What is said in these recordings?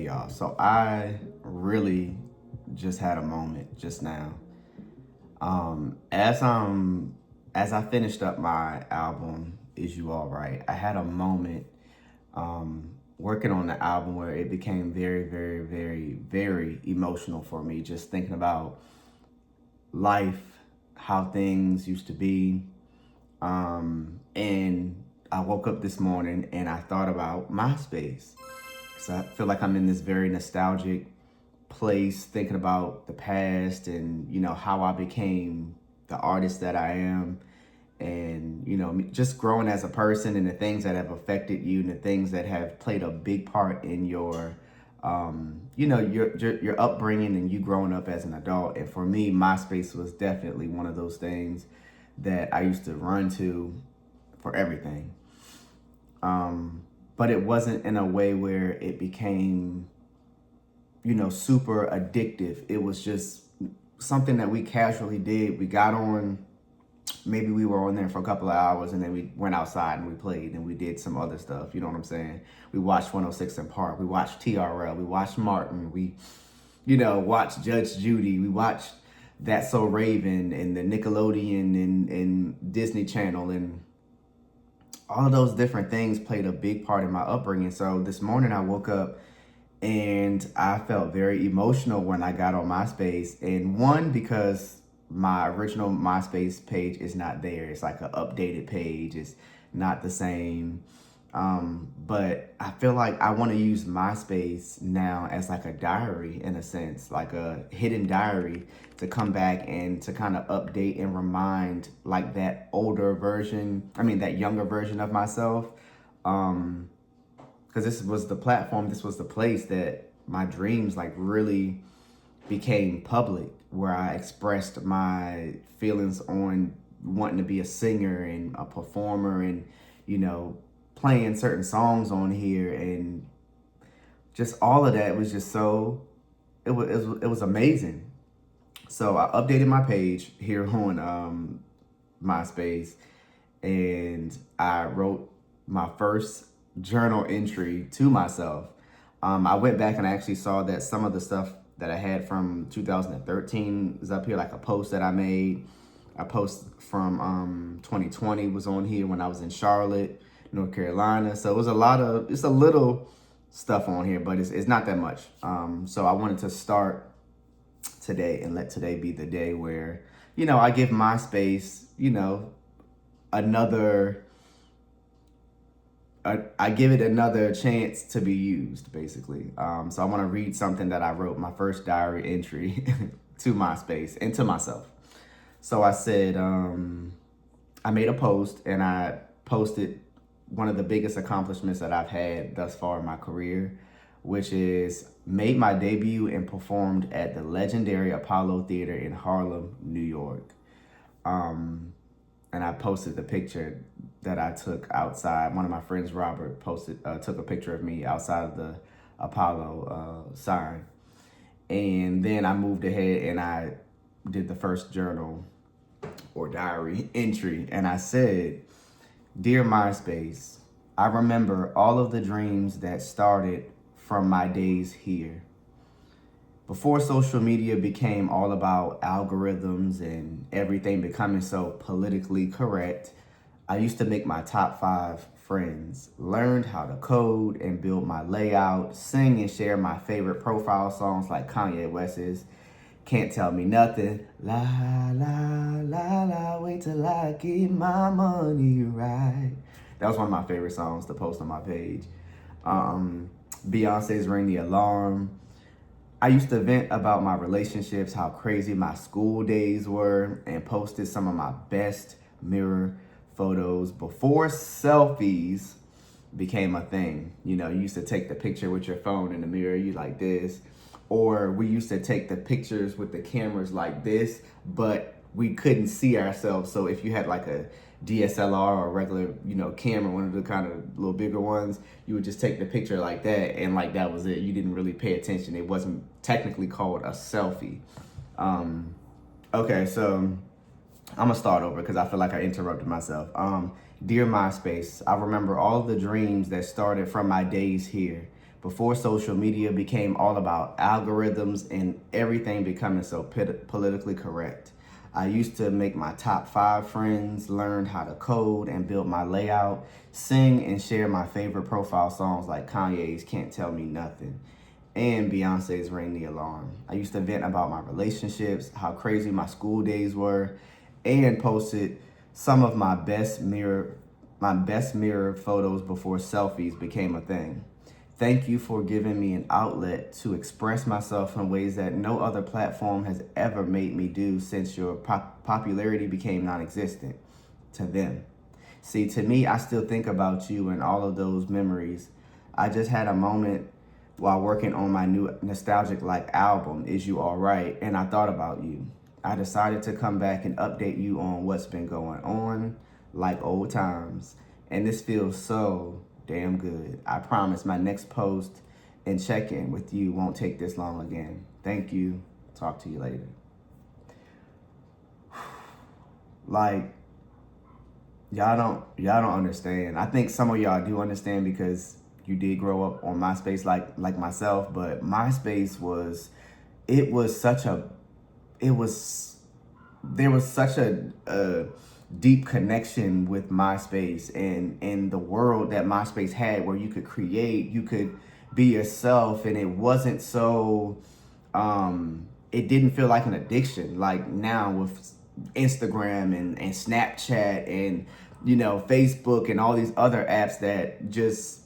y'all. So I really just had a moment just now. As I finished up my album, Is You All Right, I had a moment working on the album where it became very, very, very, very emotional for me. Just thinking about life, how things used to be, and I woke up this morning and I thought about MySpace. So I feel like I'm in this very nostalgic place, thinking about the past and, how I became the artist that I am. And, just growing as a person and the things that have affected you and the things that have played a big part in your, your upbringing and you growing up as an adult. And for me, MySpace was definitely one of those things that I used to run to for everything. But it wasn't in a way where it became, super addictive. It was just something that we casually did. We got on, maybe we were on there for a couple of hours and then we went outside and we played and we did some other stuff. You know what I'm saying? We watched 106 in Park. We watched TRL. We watched Martin. We, watched Judge Judy. We watched That's So Raven and the Nickelodeon and Disney Channel, and all of those different things played a big part in my upbringing. So this morning I woke up and I felt very emotional when I got on MySpace. And one, because my original MySpace page is not there. It's like an updated page. It's not the same. But I feel like I want to use MySpace now as like a diary, in a sense, like a hidden diary, to come back and to kind of update and remind like that younger version of myself. Because this was the platform, this was the place that my dreams like really became public, where I expressed my feelings on wanting to be a singer and a performer and, playing certain songs on here, and just all of that was just so, it was amazing. So I updated my page here on MySpace, and I wrote my first journal entry to myself. I went back and I actually saw that some of the stuff that I had from 2013 is up here, like a post that I made. A post from 2020 was on here when I was in Charlotte, North Carolina. So it was it's a little stuff on here, but it's not that much. So I wanted to start today and let today be the day where, I give MySpace, I give it another chance to be used, basically. So I want to read something that I wrote, my first diary entry to MySpace and to myself. So I said, I made a post and I posted one of the biggest accomplishments that I've had thus far in my career, which is made my debut and performed at the legendary Apollo Theater in Harlem, New York. And I posted the picture that I took outside. One of my friends, Robert, took a picture of me outside of the Apollo sign. And then I moved ahead and I did the first journal or diary entry. And I said, "Dear MySpace, I remember all of the dreams that started from my days here. Before social media became all about algorithms and everything becoming so politically correct, I used to make my top 5 friends, learned how to code and build my layout, sing and share my favorite profile songs like Kanye West's Can't Tell Me Nothing, la, la, la, la, wait till I get my money right." That was one of my favorite songs to post on my page. Beyonce's Ring the Alarm. I used to vent about my relationships, how crazy my school days were, and posted some of my best mirror photos before selfies became a thing. You used to take the picture with your phone in the mirror, you like this. Or we used to take the pictures with the cameras like this, but we couldn't see ourselves. So if you had like a DSLR or a regular, camera, one of the kind of little bigger ones, you would just take the picture like that, and like that was it. You didn't really pay attention. It wasn't technically called a selfie. Okay, so I'm gonna start over because I feel like I interrupted myself. Dear MySpace, I remember all the dreams that started from my days here. before social media became all about algorithms and everything becoming so politically correct. I used to make my top 5 friends, learn how to code and build my layout, sing and share my favorite profile songs like Kanye's Can't Tell Me Nothing and Beyonce's Ring the Alarm. I used to vent about my relationships, how crazy my school days were, and posted some of my best mirror photos before selfies became a thing. Thank you for giving me an outlet to express myself in ways that no other platform has ever made me do since your popularity became non-existent. To them. See, to me, I still think about you and all of those memories. I just had a moment while working on my new nostalgic like album, Is You Alright? And I thought about you. I decided to come back and update you on what's been going on, like old times. And this feels so damn good. I promise my next post and check-in with you won't take this long again. Thank you. Talk to you later. Like, y'all don't understand. I think some of y'all do understand because you did grow up on MySpace like myself, but MySpace there was such a deep connection with MySpace and the world that MySpace had, where you could create, you could be yourself, and it wasn't so it didn't feel like an addiction like now with Instagram and Snapchat and Facebook and all these other apps that just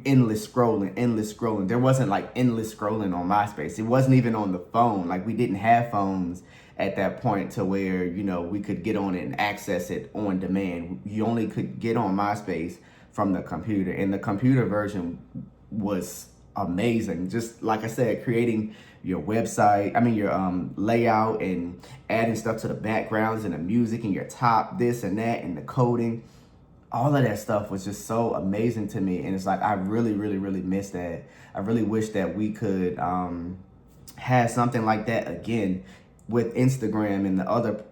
endless scrolling. There wasn't like endless scrolling on MySpace. It wasn't even on the phone. Like, we didn't have phones at that point to where, we could get on it and access it on demand. You only could get on MySpace from the computer, and the computer version was amazing. Just like I said, creating your website, your layout, and adding stuff to the backgrounds and the music and your top this and that and the coding. All of that stuff was just so amazing to me. And it's like, I really, really, really miss that. I really wish that we could have something like that again with Instagram and the other,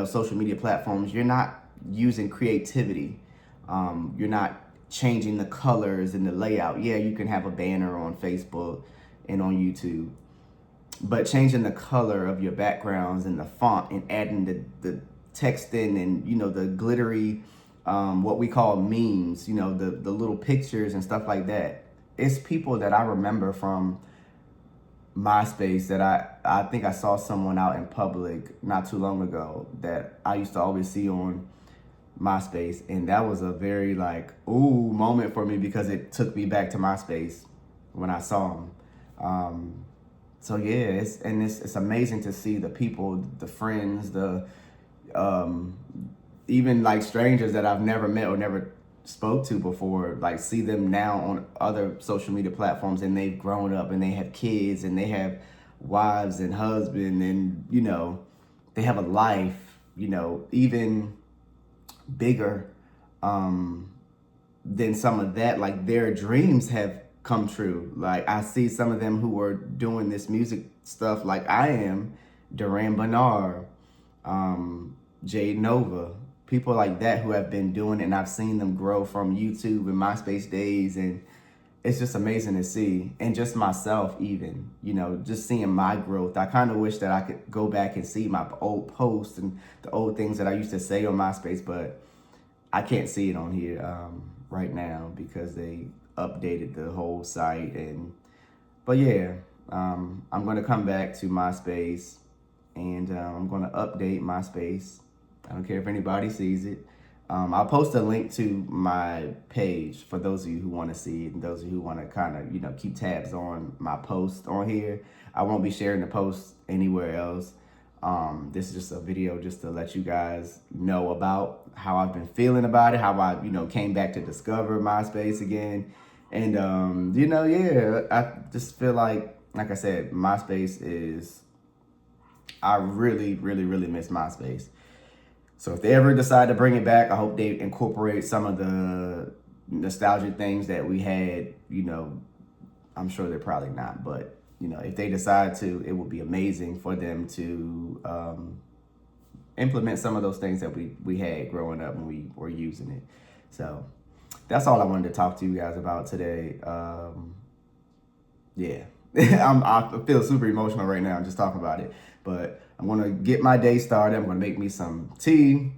social media platforms. You're not using creativity. You're not changing the colors and the layout. Yeah, you can have a banner on Facebook and on YouTube, but changing the color of your backgrounds and the font and adding the text in and, the glittery, what we call memes, the little pictures and stuff like that. It's people that I remember from MySpace that I think I saw someone out in public not too long ago that I used to always see on MySpace. And that was a very ooh moment for me because it took me back to MySpace when I saw him. So yeah, it's amazing to see the people, the friends, the even strangers that I've never met or never spoke to before, see them now on other social media platforms, and they've grown up and they have kids and they have wives and husband and they have a life, even bigger than some of that. Their dreams have come true. I see some of them who are doing this music stuff like I am, Duran Bernard, Jade Nova, people like that who have been doing it, and I've seen them grow from YouTube and MySpace days, and it's just amazing to see. And just myself even, just seeing my growth. I kind of wish that I could go back and see my old posts and the old things that I used to say on MySpace, but I can't see it on here right now because they updated the whole site. But yeah, I'm going to come back to MySpace, and I'm going to update MySpace. I don't care if anybody sees it. I'll post a link to my page for those of you who want to see it and those of you who want to kind of, keep tabs on my post on here. I won't be sharing the post anywhere else. This is just a video just to let you guys know about how I've been feeling about it, how I, came back to discover MySpace again. And, yeah, I just feel like I said, MySpace I really, really, really miss MySpace. So if they ever decide to bring it back, I hope they incorporate some of the nostalgic things that we had. I'm sure they're probably not, but if they decide to, it would be amazing for them to implement some of those things that we had growing up when we were using it. So that's all I wanted to talk to you guys about today. Yeah. I feel super emotional right now just talking about it. But I'm gonna get my day started. I'm gonna make me some tea,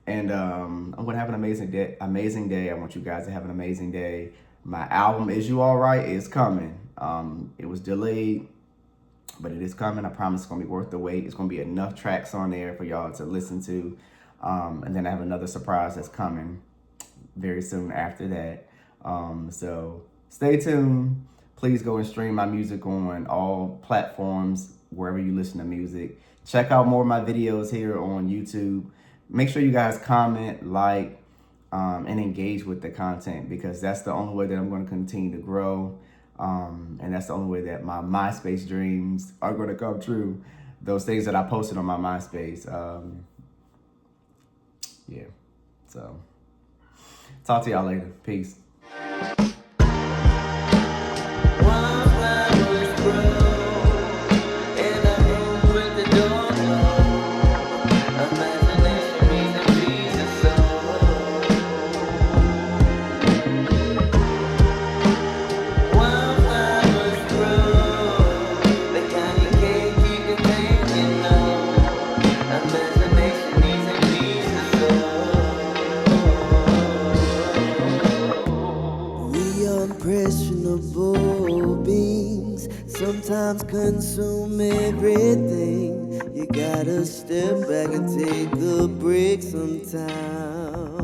and I'm gonna have an amazing day. Amazing day. I want you guys to have an amazing day. My album "Is You All Right" is coming. It was delayed, but it is coming. I promise it's gonna be worth the wait. It's gonna be enough tracks on there for y'all to listen to, and then I have another surprise that's coming very soon after that. So stay tuned. Please go and stream my music on all platforms, wherever you listen to music. Check out more of my videos here on YouTube. Make sure you guys comment, like, and engage with the content, because that's the only way that I'm going to continue to grow. And that's the only way that my MySpace dreams are going to come true. Those things that I posted on my MySpace. Yeah. So talk to y'all later. Peace. Impressionable beings sometimes consume everything. You gotta step back and take a break sometimes.